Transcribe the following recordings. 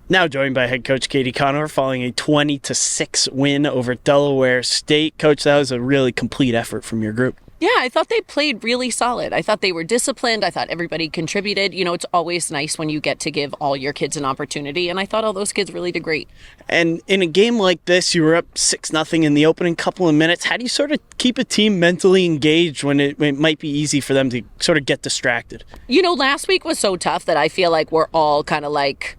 Now joined by head coach Katie Conover following a 20-6 win over Delaware State. Coach, that was a really complete effort from your group. Yeah, I thought they played really solid. I thought they were disciplined. I thought everybody contributed. You know, it's always nice when you get to give all your kids an opportunity, and I thought all those kids really did great. And in a game like this, you were up 6-0 in the opening couple of minutes. How do you sort of keep a team mentally engaged when it might be easy for them to sort of get distracted? You know, last week was so tough that I feel like we're all kind of like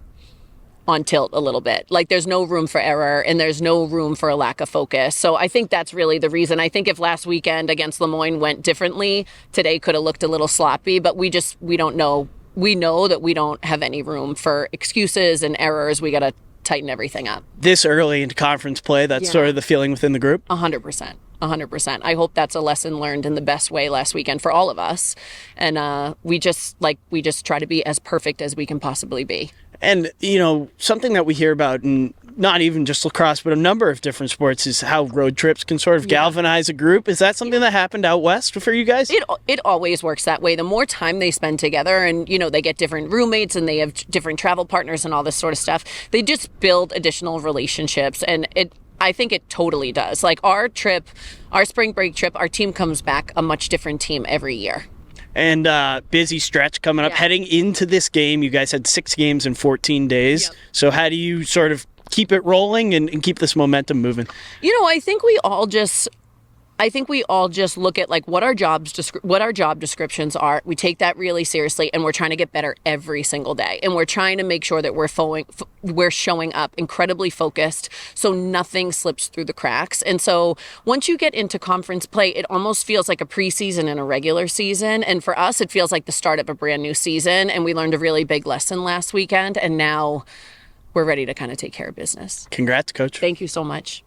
on tilt a little bit. Like there's no room for error and there's no room for a lack of focus. So I think that's really the reason. I think if last weekend against Lemoyne went differently, today could have looked a little sloppy, but we don't know. We know that we don't have any room for excuses and errors. We got to tighten everything up. This early into conference play, that's sort of the feeling within the group? 100%. 100%. I hope that's a lesson learned in the best way last weekend for all of us. And we just try to be as perfect as we can possibly be. And, you know, something that we hear about, in not even just lacrosse, but a number of different sports, is how road trips can sort of galvanize a group. Is that something that happened out west for you guys? It always works that way. The more time they spend together and, you know, they get different roommates and they have different travel partners and all this sort of stuff, they just build additional relationships. And I think it totally does. Like our spring break trip, our team comes back a much different team every year. And busy stretch coming up. Heading into this game, you guys had 6 games in 14 days. Yep. So how do you sort of keep it rolling and keep this momentum moving? You know, I think we all just look at like what our job descriptions are. We take that really seriously, and we're trying to get better every single day. And we're trying to make sure that we're showing up incredibly focused, so nothing slips through the cracks. And so once you get into conference play, it almost feels like a preseason and a regular season. And for us, it feels like the start of a brand new season. And we learned a really big lesson last weekend, and now we're ready to kind of take care of business. Congrats, Coach. Thank you so much.